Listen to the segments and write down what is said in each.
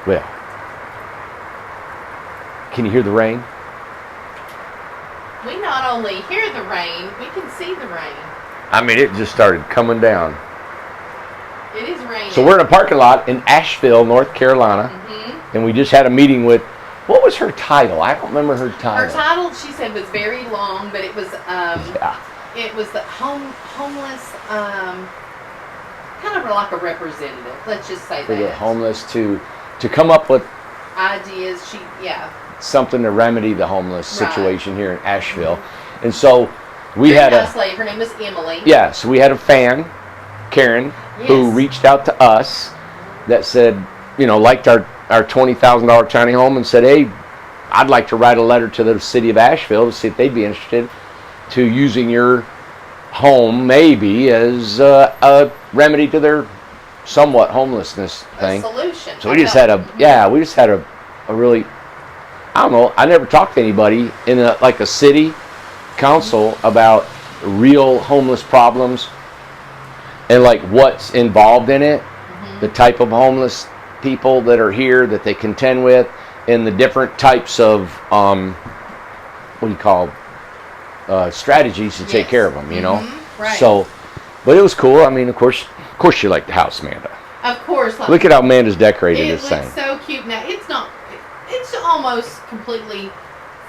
Well, can you hear the rain? We not only hear the rain, we can see the rain. I mean, it just started coming down. It is raining. So we're in a parking lot in Asheville, North Carolina, and we just had a meeting with, what was her title? I don't remember her title. Her title, she said, was very long, but it was it was the homeless, kind of like a representative. Let's just say For that. the homeless to come up with ideas. something to remedy the homeless situation here in Asheville. And so we Very had nice lady. Her name was Emily. Yeah, so we had a fan, Karen, who reached out to us that said, liked our $20,000 tiny home and said, hey, I'd like to write a letter to the city of Asheville to see if they'd be interested to using your home maybe as a remedy to their somewhat homelessness thing. A solution. So we just had a really, I don't know, I never talked to anybody in a city council about real homeless problems and like what's involved in it, the type of homeless people that are here that they contend with, and the different types of strategies to take care of them, Right. So, but it was cool. I mean, of course you like the house, Amanda. Of course. Look at how Amanda's decorated this thing. It looks so cute. Now it's almost completely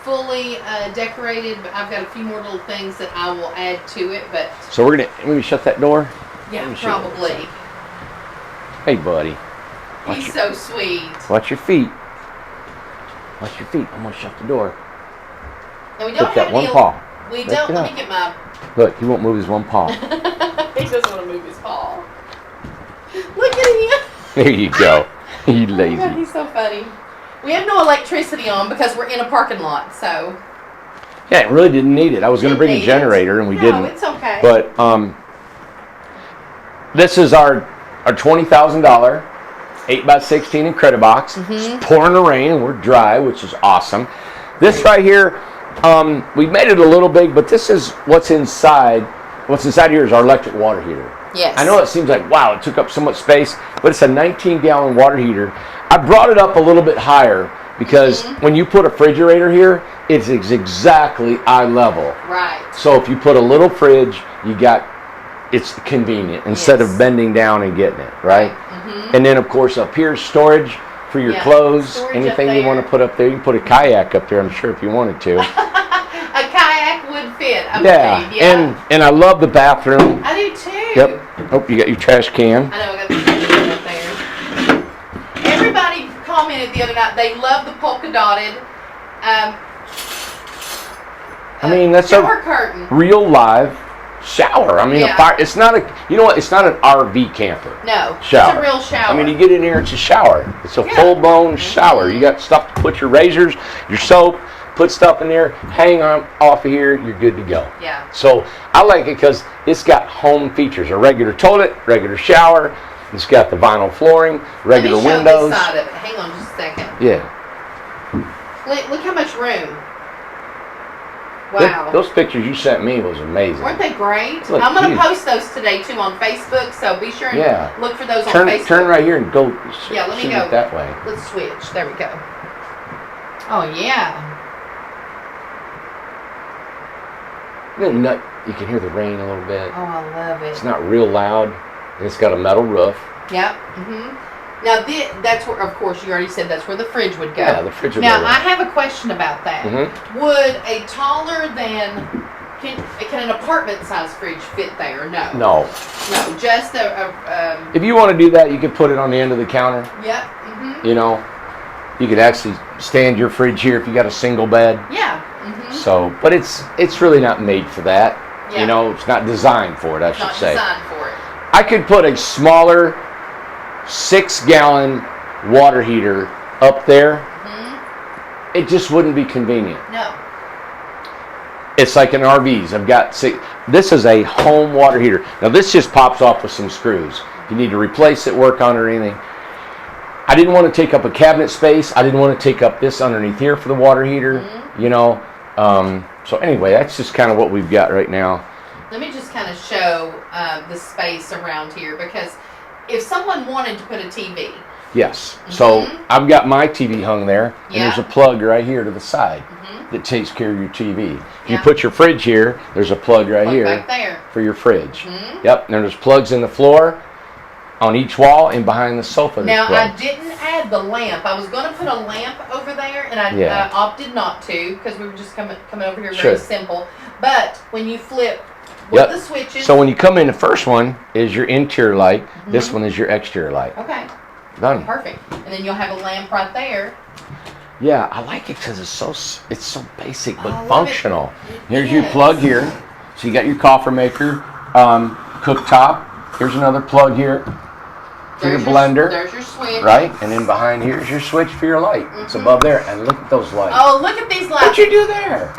fully decorated, but I've got a few more little things that I will add to it. But so we're gonna maybe shut that door. Yeah, probably. Hey, buddy. He's so sweet. Watch your feet. Watch your feet. I'm gonna shut the door. Now we don't have one paw. We don't. Let me get my. Look, he won't move his one paw. He doesn't want to move his paw. Look at him. There you go. You lazy. Oh my God, he's so funny. We have no electricity on because we're in a parking lot, so. Yeah, it really didn't need it. I was going to bring a generator, and we didn't. No, it's okay. But this is our $20,000 8x16 Incred-I-Box. It's pouring the rain, and we're dry, which is awesome. This right here, we made it a little big, but this is what's inside. What's inside here is our electric water heater. Yes. I know it seems like, wow, it took up so much space, but it's a 19-gallon water heater. I brought it up a little bit higher because when you put a refrigerator here, it's exactly eye level. Right. So if you put a little fridge, it's convenient instead of bending down and getting it, right? And then, of course, up here, storage for your clothes, storage anything you want to put up there. You can put a kayak up there, I'm sure, if you wanted to. A kayak would fit, I believe. Yeah, and I love the bathroom. I do too. Yep. Oh, you got your trash can. I know, I got the trash can up there. Everybody commented the other night, they love the polka dotted that's shower curtain. Real live shower. I mean, it's not it's not an RV camper. No, shower. It's a real shower. I mean, you get in here, it's a shower. It's a full-blown shower. You got stuff to put your razors, your soap, put stuff in there, hang on off of here, you're good to go. Yeah. So I like it because it's got home features: a regular toilet, regular shower. It's got the vinyl flooring, regular windows. This side of it. Hang on just a second. Yeah. Look how much room. Wow. Those pictures you sent me was amazing. Weren't they great? Look, I'm going to post those today too on Facebook, so be sure and look for those on Facebook. Turn right here and go. Yeah, let me go. It that way. Let's switch. There we go. Oh yeah. You can hear the rain a little bit. Oh, I love it. It's not real loud. And it's got a metal roof. Yep. Now that's where, of course, you already said that's where the fridge would go. Yeah, the fridge would go. Now I have a question about that. Would a taller than can an apartment size fridge fit there? No. No, just if you want to do that, you can put it on the end of the counter. Yep. You could actually stand your fridge here if you got a single bed. Yeah. So, but it's really not made for that. Yeah. It's not designed for it, I should say. Not designed for it. I could put a smaller 6-gallon water heater up there. It just wouldn't be convenient. No. It's like in RVs. This is a home water heater. Now this just pops off with some screws. If you need to replace it, work on it or anything. I didn't want to take up a cabinet space. I didn't want to take up this underneath here for the water heater. So anyway, that's just kind of what we've got right now. Let me just kind of show the space around here, because if someone wanted to put a TV, Yes. So I've got my TV hung there, and there's a Yeah. plug right here to the side that takes care of your TV. If you Yeah. put your fridge here, there's a plug right Plug here back there. for your fridge. Yep. And there's plugs in the floor, on each wall, and behind the sofa. there's Now, I plugs. didn't add the lamp. I was going to put a lamp over there, and I Yeah. opted not to because we were just coming over here Sure. very simple. But when you flip with Yep. the switches. So when you come in, the first one is your interior light. This one is your exterior light. Okay, Done. perfect. And then you'll have a lamp right there. Yeah, I like it because it's so basic but I love functional. it. Here's your Yes. plug here. So you got your coffee maker, cooktop. Here's another plug here for your blender, There's your switch. right? And then behind here is your switch for your light. It's above there. And look at those lights. Oh, look at these lights. What'd you do there?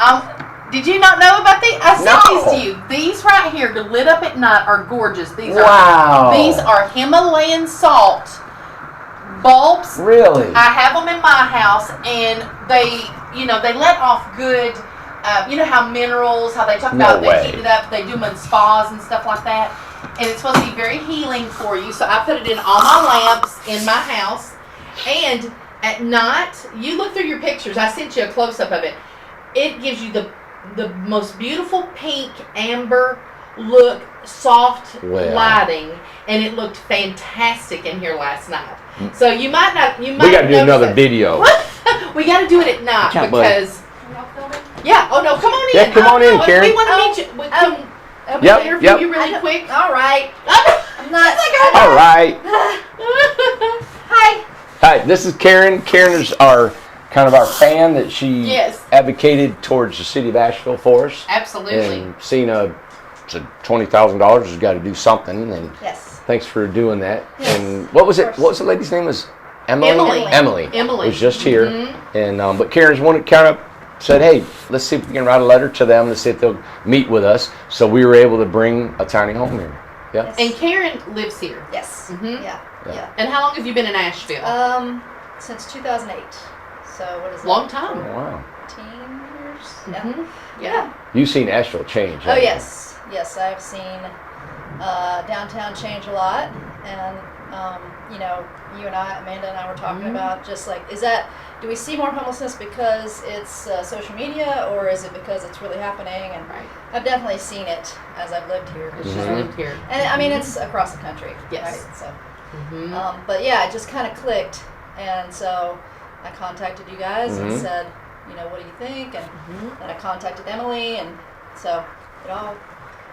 Did you not know about these? I sent No. these to you. These right here, lit up at night, are gorgeous. Wow. These are Himalayan salt bulbs. Really? I have them in my house, and they let off good. You know how minerals, how they talk No about way. they heat it up, they do them in spas and stuff like that, and it's supposed to be very healing for you. So I put it in all my lamps in my house, and at night, you look through your pictures. I sent you a close up of it. It gives you the most beautiful pink amber look, soft Well. lighting, and it looked fantastic in here last night. So you might not. You might. We got to do notice another it. video. We got to do it at night Can't believe it. because. Yeah. Oh no! Come on in. Yeah, come on in, Karen. We want to meet you. Can we Yep, interview yep. you really quick? All right. I'm not. All right. Hi. Hi, this is Karen. Karen is our fan that she Yes. advocated towards the city of Asheville for us. Absolutely. And seeing said $20,000 has got to do something, and Yes. thanks for doing that. Yes, And what was it? course. What was the lady's name? Was Emily? Emily. Emily was just here, and but Karen's one that kind of said, "Hey, let's see if we can write a letter to them to see if they'll meet with us." So we were able to bring a tiny home here. Yeah. Yes. And Karen lives here. Yes. Mhm. Yeah. Yeah. And how long have you been in Asheville? Since 2008. So what is that? Long time. Oh, wow. 15 years. Yeah. Mhm. Yeah. You've seen Asheville change. Oh haven't you? yes. Yes, I've seen downtown change a lot, and you and I, Amanda and I, were talking about just like, do we see more homelessness because it's social media, or is it because it's really happening? And Right. I've definitely seen it as I've lived here. She's Mhm. lived here. And I mean, it's across the country. Yes. Right? So, Mhm. but yeah, it just kind of clicked, and so I contacted you guys and Mhm. said, what do you think? And then I contacted Emily, and so it all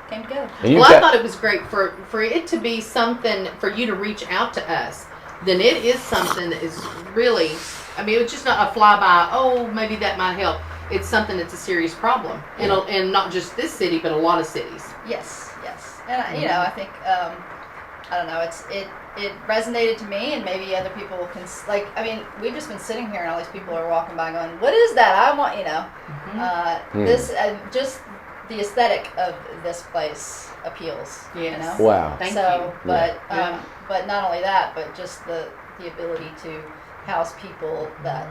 came together. And you've Well, I got- thought it was great for it to be something for you to reach out to us. Then it is something that is really, I mean, it's just not a flyby. Oh, maybe that might help. It's something that's a serious problem, and not just this city, but a lot of cities. Yes, yes, and I think I don't know. It resonated to me, and maybe other people can we've just been sitting here, and all these people are walking by, going, "What is that? I want this just the aesthetic of this place appeals." Yes. Wow. Thank so, you. but Yeah. but not only that, but just the ability to house people that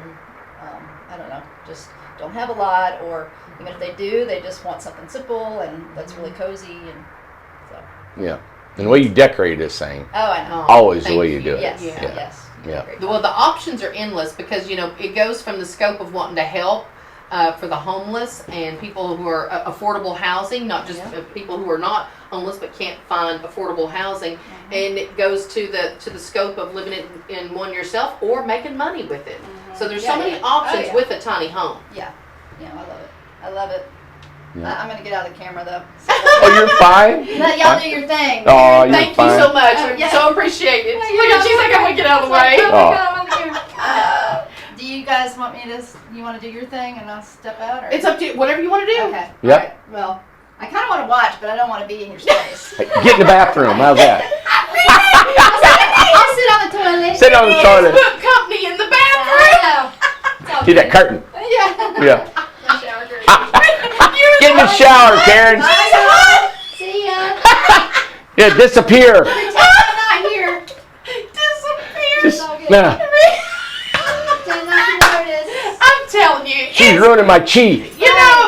I don't know, just don't have a lot, or even if they do, they just want something simple and that's really cozy, and so. Yeah. And the way you decorate this thing, Oh, I know. always the Thank way you do it. Yes, Yeah. yes. Yeah. Great. Well, the options are endless because it goes from the scope of wanting to help for the homeless and people who are affordable housing, not just people who are not homeless but can't find affordable housing, and it goes to the scope of living it in one yourself or making money with it. So there's so Yeah, many yeah. options Oh, yeah. with a tiny home. Yeah, I love it. I love it. Yeah. I'm gonna get out of the camera though. Oh, you're fine. Let y'all do your thing. Oh, you're Thank fine. you so much. Oh, yeah. So appreciated. Yeah, Look at she's like, I'm gonna get out of the way. Oh my Oh. God, I'm on the camera. Do you guys want me to? You want to do your thing and I'll step out? Or? It's up to you. Whatever you want to do. Okay. Yep. All right. Well, I kind of want to watch, but I don't want to be in your space. Hey, get in the bathroom. How's that? I'll sit on the toilet. Sit on the toilet. Book company in the bathroom. I know. It's all Get that curtain. Yeah. Yeah. My shower curtain. Get in the shower, Karen. Bye. See ya. Yeah, disappear. Pretend I'm not here. Disappear. Just, all good. nah, Pretend not to notice. I'm telling you. she's ruining my chi.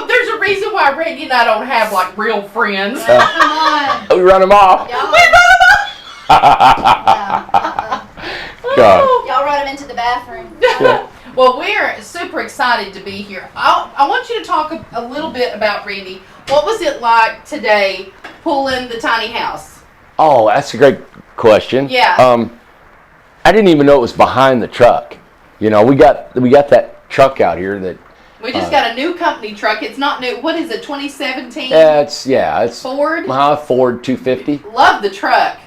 There's a reason why Randy and I don't have like real friends. Come on. We run them off. Y'all, We run them off. yeah, God. y'all brought him into the bathroom. Well, we're super excited to be here. I want you to talk a little bit about Randy. What was it like today pulling the tiny house? Oh, that's a great question. Yeah. I didn't even know it was behind the truck. You know, we got that truck out here that. We just got a new company truck. It's not new. What is it? 2017. It's Ford. Ford 250. Love the truck.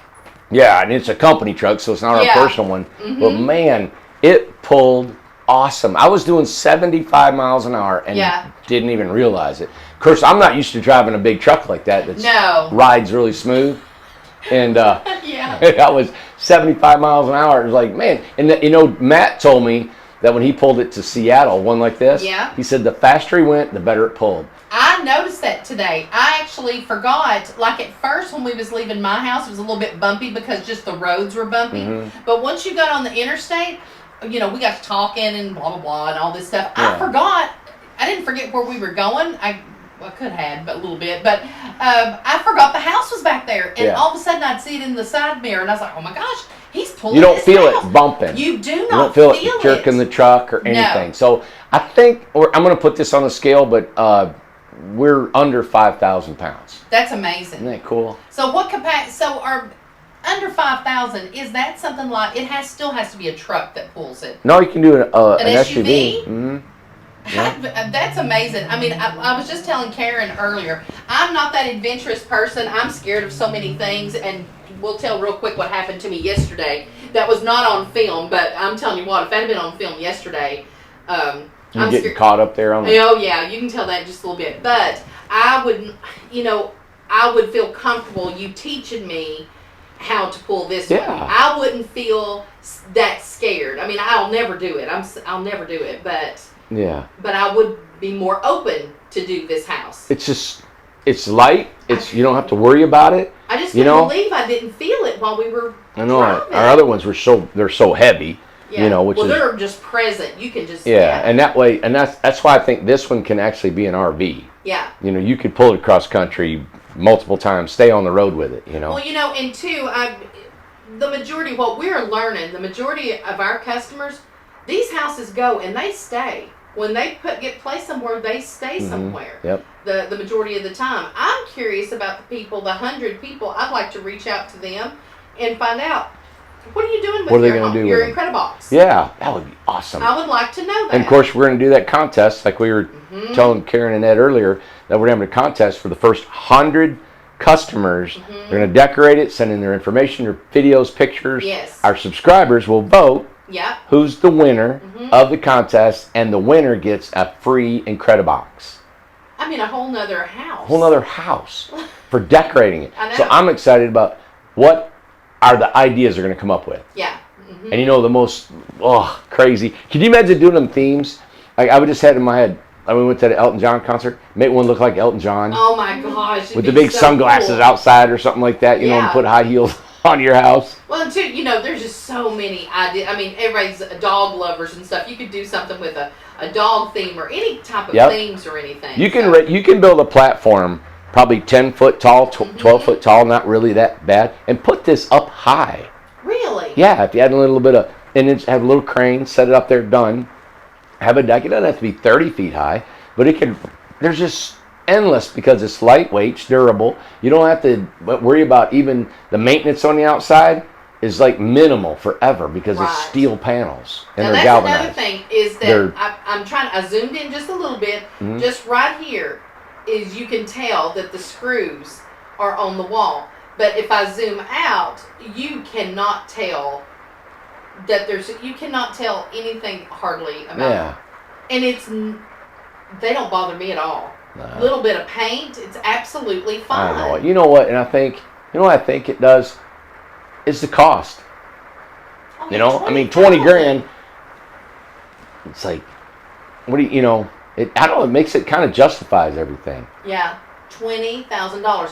Yeah, and it's a company truck, so it's not our personal one. Mm-hmm. But man, it pulled awesome. I was doing 75 miles an hour and didn't even realize it. Of course, I'm not used to driving a big truck like that. Rides really smooth. And I was 75 miles an hour. It was like, man. And Matt told me that when he pulled it to Seattle, one like this, he said the faster he went, the better it pulled. I noticed that today. I actually forgot, like at first when we was leaving my house, it was a little bit bumpy because just the roads were bumpy. Mm-hmm. But once you got on the interstate, we got to talking and blah, blah, blah, and all this stuff. Yeah. I didn't forget where we were going. I could have, but a little bit. But I forgot the house was back there. And all of a sudden I'd see it in the side mirror, and I was like, oh my gosh, he's pulling. You don't feel house. It bumping. You do not You don't feel it jerking the truck or anything. No. So I think, I'm going to put this on a scale, but we're under 5,000 pounds. That's amazing. Isn't that cool? So what capacity? So our under 5,000, is that something like still has to be a truck that pulls it? No, you can do an SUV. Mm-hmm. Yeah. That's amazing. I mean, I was just telling Karen earlier, I'm not that adventurous person. I'm scared of so many things, and we'll tell real quick what happened to me yesterday. That was not on film, but I'm telling you what, if that had been on film yesterday, I'm getting caught up there on the... Oh yeah, you can tell that just a little bit. But I would feel comfortable you teaching me how to pull this one. I wouldn't feel that scared. I mean, I'll never do it. I'll never do it, but I would be more open to do this house. It's light. You don't have to worry about it. I just couldn't believe I didn't feel it while we were driving. Our other ones they're so heavy. Yeah. They're just present. You can just and that way, and that's why I think this one can actually be an RV. Yeah. You could pull it across country multiple times, stay on the road with it. Well, and two, the majority what we're learning, the majority of our customers, these houses go and they stay. When they get placed somewhere, they stay somewhere. Yep. The majority of the time. I'm curious about the people, the 100 people. I'd like to reach out to them and find out, what are you doing with your Incred-I-Box? Yeah, that would be awesome. I would like to know that. And of course, we're going to do that contest, like we were telling Karen and Ed earlier, that we're having a contest for the first 100 customers. They're going to decorate it, send in their information, their videos, pictures. Yes. Our subscribers will vote. Yeah. Who's the winner of the contest, and the winner gets a free Incred-I-Box. I mean, a whole nother house. A whole nother house for decorating it. I know. So I'm excited about what are the ideas they're going to come up with. Yeah. Mm-hmm. And the most crazy. Can you imagine doing them themes? Like I would just had in my head. We went to the Elton John concert. Make one look like Elton John. Oh my gosh! With the big sunglasses outside or something like that. And put high heels on your house. Well, and too, there's just so many ideas. I mean, everybody's dog lovers and stuff. You could do something with a dog theme or any type of themes or anything. You can build a platform probably 10 foot tall, 12 foot tall, not really that bad, and put this up high. Really? Yeah, if you had a little bit of, and it's have a little crane, set it up there, done. Have a deck. It doesn't have to be 30 feet high, but there's just endless because it's lightweight, it's durable. You don't have to worry about even the maintenance on the outside is like minimal forever because it's steel panels and they're galvanized. Another thing is that I zoomed in just a little bit, just right here is you can tell that the screws are on the wall. But if I zoom out, you cannot tell that you cannot tell anything hardly about it. And they don't bother me at all. A little bit of paint, it's absolutely fine. I know it. You know what? And I think, what I think it does is the cost. I mean, 20 grand. It's like, what do it makes it kind of justifies everything. Yeah, $20,000.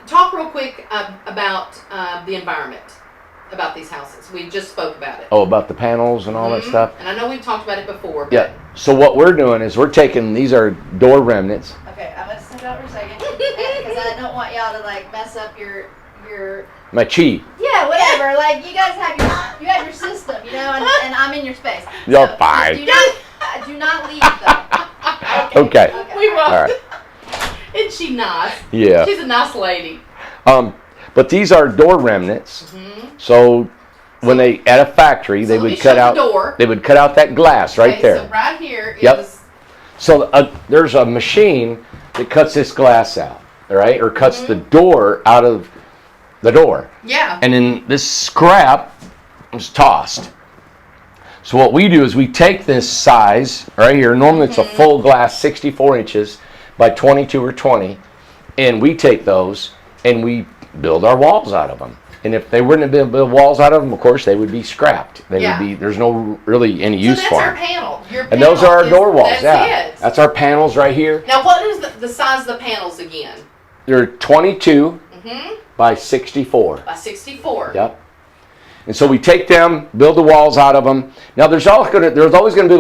Talk real quick about the environment, about these houses. We just spoke about it. Oh, about the panels and all that stuff? And I know we've talked about it before. But yeah. So what we're doing is we're taking, these are door remnants. Okay, I'm going to step out for a second because I don't want y'all to mess up your My chi. Yeah, whatever. Like you guys have your system, you know, and I'm in your space. You're So, fine. Do not leave though. Okay. We won't. All right. Isn't she nice? Yeah. She's a nice lady. But these are door remnants. So when they at a factory, they So would let me cut show out. the door. They would cut out that glass right Okay, there. So right here is. Yep. So there's a machine that cuts this glass out, all right, or cuts the door out of the door. Yeah. And then this scrap is tossed. So what we do is we take this size right here. Normally it's a full glass, 64 inches by 22 or 20, and we take those and we build our walls out of them. And if they wouldn't have been built walls out of them, of course they would be scrapped. They would be. There's no really any use so for that's them. our panel. Your And those are our panel door walls. That's it. That's our panels right here. Now, what is the size of the panels again? They're 22 by 64. By 64. Yep. And so we take them, build the walls out of them. Now there's always going to be a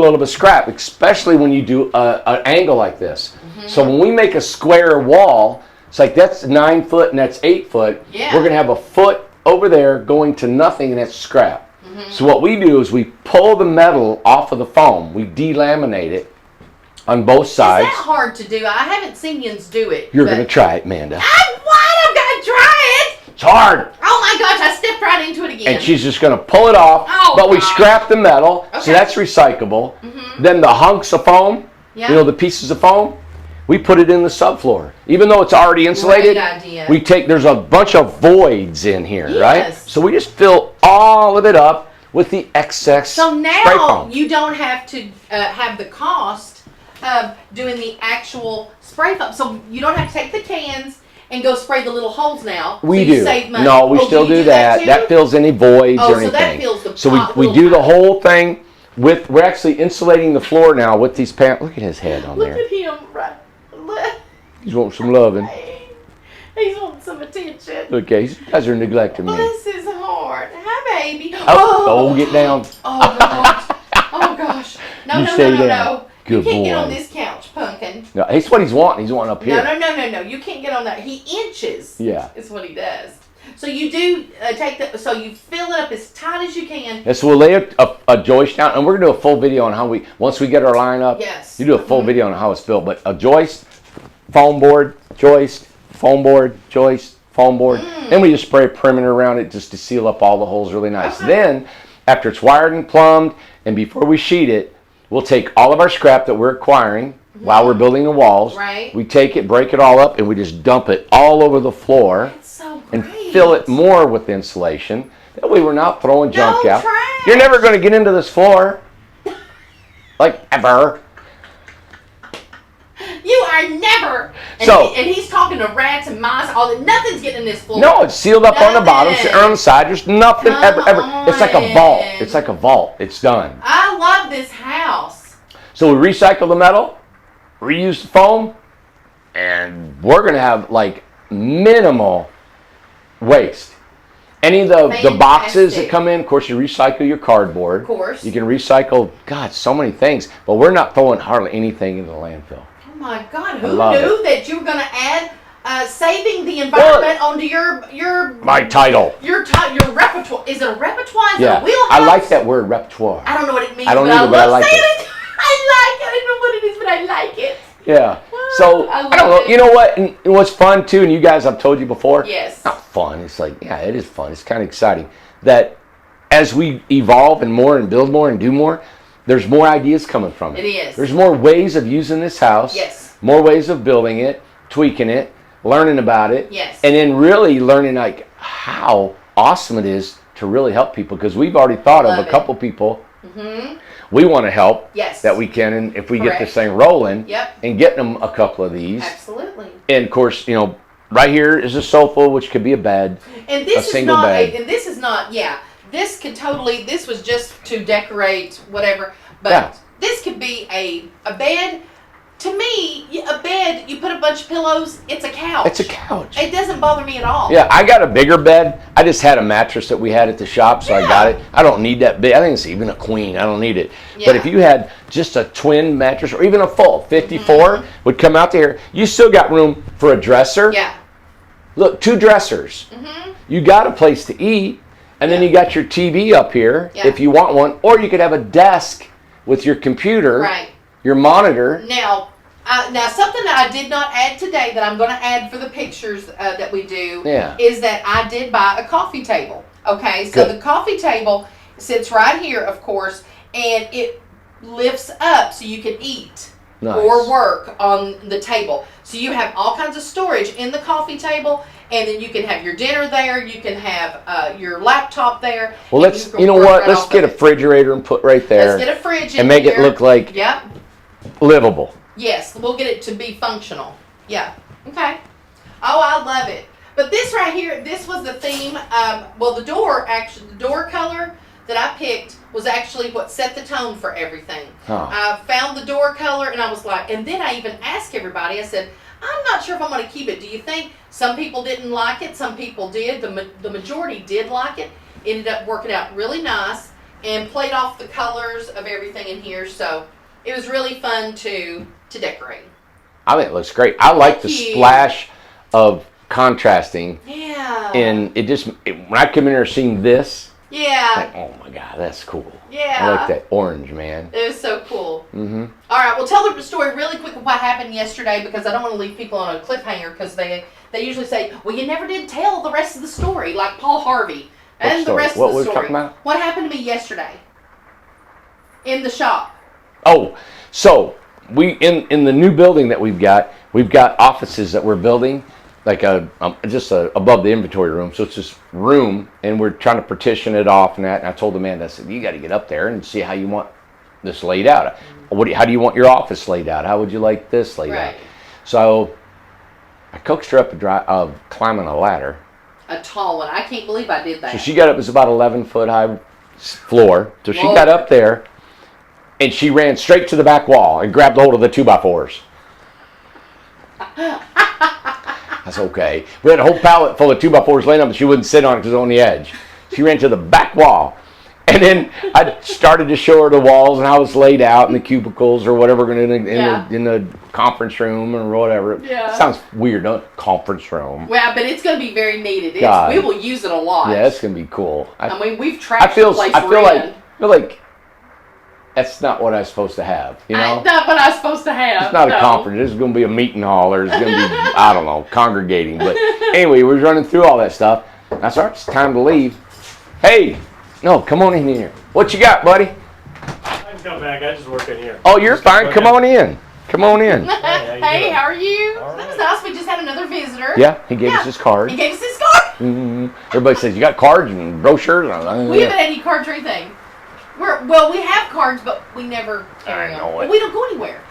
little bit of scrap, especially when you do an angle like this. So when we make a square wall, it's like that's 9 foot and that's 8 foot. Yeah. We're going to have a foot over there going to nothing, and that's scrap. So what we do is we pull the metal off of the foam. We delaminate it on both sides. Is that hard to do? I haven't seen yins do it. You're going to try it, Amanda. I've got to try it. It's hard. Oh my gosh, I stepped right into it again. And she's just going to pull it off, Oh, but we gosh. scrap the metal, so Okay. that's recyclable. Then the hunks of foam, Yeah. you know, the pieces of foam, we put it in the subfloor. Even though it's already insulated, Great idea. we take, there's a bunch of voids in here, right? Yes. So we just fill all of it up with the excess So spray now foam. you don't have to have the cost of doing the actual spray foam. So you don't have to take the cans and go spray the little holes now. We so you do. save money. No, we Oh, still you do that. too? That fills any voids Oh, or so that anything. fills the So top we little do the part. whole thing with, we're actually insulating the floor now with these pants. Look at his head on Look there. at him, right? Look. He's wanting some loving. He's wanting some attention. Okay, you guys are neglecting me. Bless his heart. Hi, baby. Oh, get down. Oh, gosh. Oh, gosh. No, You no, stay no, no, down. no. Good you can't get boy. on this couch, pumpkin. No, it's what he's wanting. He's wanting up here. No. You can't get on that. He inches. Yeah. Is what he does. So you do so you fill it up as tight as you can. And so we'll lay a joist down, and we're going to do a full video on how once we get our line up, Yes. you do a full video on how it's built. But a joist, foam board, joist, foam board, joist, foam board. Then we just spray a perimeter around it just to seal up all the holes really nice. Okay. Then, after it's wired and plumbed, and before we sheet it, we'll take all of our scrap that we're acquiring while we're building the walls. Right. We take it, break it all up, and we just dump it all over the floor. It's so great. And fill it more with insulation. That way we're not throwing junk out. trash. You're never going to get into this floor. Like, ever. You are never. And, So- and he's talking to rats and mice. All that. Nothing's getting in this floor. No, it's sealed up on the bottom, Nothing. on the side. There's nothing Come ever. It's like a vault. on. It's like a vault. It's done. I love this house. So we recycle the metal, reuse the foam, and we're going to have like minimal waste. Any of the boxes that Fantastic. come in, of course, you recycle your cardboard. Of course. You can recycle, God, so many things. But we're not throwing hardly anything into the landfill. Oh my God! Who love knew that you were going to add saving the environment onto your My title. your repertoire? Is it a repertoire? Is it Yeah, a wheelhouse? I like that word, repertoire. I don't know what it means. I don't but either, but I love like saying it. it. I like it. I don't know what it is, but I like it. Yeah. So, I I, love don't know. it. You know what? And what's fun, too, and you guys, I've told you before. Yes. Not fun. It's like, yeah, it is fun. It's kind of exciting. That as we evolve and more and build more and do more, there's more ideas coming from it. It is. There's more ways of using this house. Yes. More ways of building it, tweaking it, learning about it. Yes. And then really learning like how awesome it is to really help people, because we've already thought of Love a it. couple people we want to help. Yes. That we can, and if we get Correct. this thing rolling, Yep. and getting them a couple of these. Absolutely. And of course, you know, right here is a sofa, which could be a bed. And this A is single not. bed. And this is not. Yeah. This could totally. This was just to decorate whatever. But Yeah. this could be a bed. To me, a bed. You put a bunch of pillows. It's a couch. It's a couch. It doesn't bother me at all. Yeah, I got a bigger bed. I just had a mattress that we had at the shop, so I Yeah. got it. I don't need that big. I think it's even a queen. I don't need it. But Yeah. if you had just a twin mattress, or even a full 54 would come out there, you still got room for a dresser Yeah. Look, 2 dressers. Mm-hmm. You got a place to eat, and then you got your TV up here if you want one, or you could have a desk with your computer, your monitor. Now something that I did not add today that I'm going to add for the pictures that we do is that I did buy a coffee table. Okay, so the coffee table sits right here, of course, and it lifts up so you can eat or work on the table. So you have all kinds of storage in the coffee table, and then you can have your dinner there. You can have your laptop there. Well, let's let's get a refrigerator and put right there. Let's get a fridge in and make here. it look like livable. Yes, we'll get it to be functional. Yeah. Okay. Oh, I love it. But this right here, this was the theme. The door color that I picked was actually what set the tone for everything. I found the door color, and I was like, and then I even asked everybody, I said, I'm not sure if I'm going to keep it. Do you think some people didn't like it? Some people did. The majority did like it. Ended up working out really nice and played off the colors of everything in here. So it was really fun to decorate. I think it looks great. I like the splash of contrasting. Yeah. And when I come in here seeing this, like, oh my God, that's cool. Yeah. I like that orange, man. It was so cool. Mm-hmm. All right, well, tell the story really quick of what happened yesterday, because I don't want to leave people on a cliffhanger, because they usually say, well, you never did tell the rest of the story, like Paul Harvey. And the rest of the story. What were we talking about? What happened to me yesterday in the shop? Oh, so we in the new building that we've got offices that we're building, like just above the inventory room. So it's this room, and we're trying to partition it off and that. And I told Amanda, I said, you got to get up there and see how you want this laid out. How do you want your office laid out? How would you like this laid out? So I coaxed her up climbing a ladder. A tall one. I can't believe I did that. So she got up. It was about 11-foot high floor. So she got up there, and she ran straight to the back wall and grabbed hold of the 2x4s. That's okay. We had a whole pallet full of 2x4s laying up, but she wouldn't sit on it because it was on the edge. She ran to the back wall. And then I started to show her the walls and how it's laid out in the cubicles or whatever in the conference room or whatever. Yeah. It sounds weird, don't it? Conference room. Well, but it's going to be very needed. We will use it a lot. Yeah, it's going to be cool. I mean, we've trashed the place I feel like that's not what I'm supposed to have, you know? Not what I'm supposed to have. It's not a conference. This is going to be a meeting hall, or it's going to be, I don't know, congregating. But anyway, we were running through all that stuff. I said, it's time to leave. Hey, no, come on in here. What you got, buddy? I can come back. I just work in here. Oh, you're fine. Come on in. Come on in. Hey, how are you? Right. That was nice. We just had another visitor. Yeah, he gave us his card. He gave us his card. Mm-hmm. Everybody says, you got cards and brochures? We haven't had any cards or anything. We have cards, but we never carry them. But we don't go anywhere.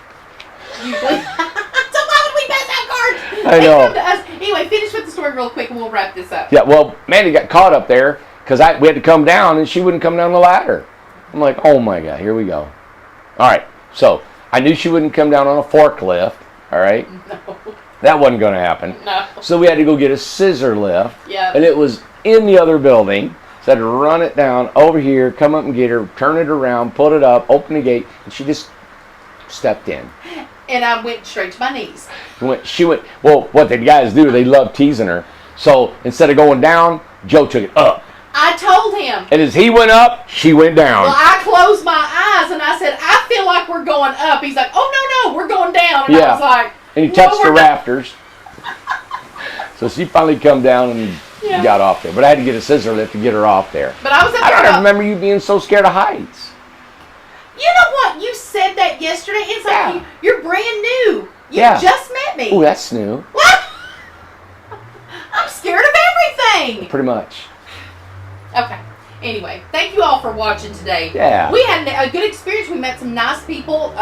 Usually. So why would we pass out cards? I know. Come to us. Anyway, finish with the story real quick and we'll wrap this up. Yeah, well, Mandy got caught up there because we had to come down and she wouldn't come down the ladder. I'm like, oh my God, here we go. All right, so I knew she wouldn't come down on a forklift, all right? No. That wasn't going to happen. No. So we had to go get a scissor lift. Yeah. And it was in the other building. So I had to run it down over here, come up and get her, turn it around, put it up, open the gate, and she just stepped in. And I went straight to my knees. Well, what the guys do, they love teasing her. So instead of going down, Joe took it up. I told him. And as he went up, she went down. Well, I closed my eyes and I said, I feel like we're going up. He's like, oh, no, we're going down. And I was like, and he touched the rafters. So she finally come down and got off there. But I had to get a scissor lift to get her off there. But I was up there. I don't remember you being so scared of heights. You know what? You said that yesterday. It's like you're brand new. You just met me. Oh, that's new. What? I'm scared of everything. Pretty much. Okay. Anyway, thank you all for watching today. Yeah. We had a good experience. We met some nice people.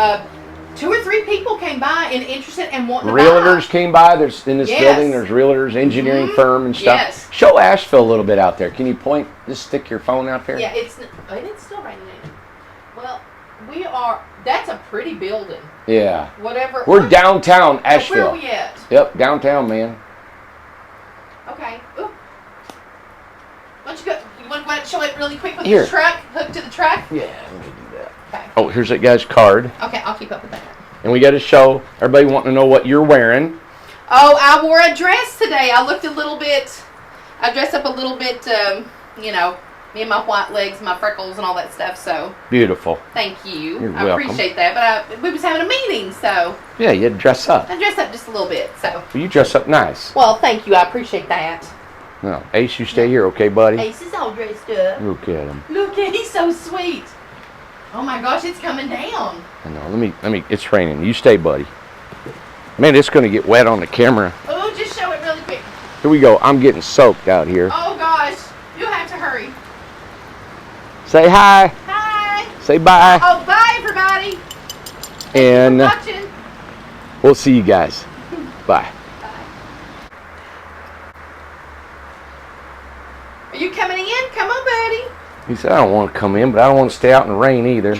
2 or 3 people came by and interested and wanting to buy. Realtors came by. There's in this building. There's realtors, engineering firm and stuff. Yes. Show Asheville a little bit out there. Can you point? Just stick your phone out there. Yeah, it's still raining. Well, we are. That's a pretty building. Yeah. Whatever. We're downtown Asheville. Where are we at? Yep, downtown, man. Okay. Ooh. Why don't you go? You want to go ahead and show it really quick with Here. the truck? Hook to the truck? Yeah, let me do that. Okay. Oh, here's that guy's card. Okay, I'll keep up with that. And we got to show everybody wanting to know what you're wearing. Oh, I wore a dress today. I looked a little bit. I dressed up a little bit. You know, me and my white legs, my freckles, and all that stuff. So Beautiful. thank you. You're I welcome. appreciate that. But we was having a meeting, so Yeah, you had to dress up. I dressed up just a little bit. So Well, you dress up nice. well, thank you. I appreciate that. No, Ace, you stay here, okay, buddy? Ace is all dressed up. Look at him. Look, he's so sweet. Oh my gosh, it's coming down. I know. Let me. It's raining. You stay, buddy. Man, it's gonna get wet on the camera. Oh, just show it really quick. Here we go. I'm getting soaked out here. Oh gosh, you'll have to hurry. Say hi. Hi. Say bye. Oh, bye everybody. And Watching. we'll see you guys. Bye. Are you coming in? Come on, buddy. He said, I don't want to come in, but I don't want to stay out in the rain either.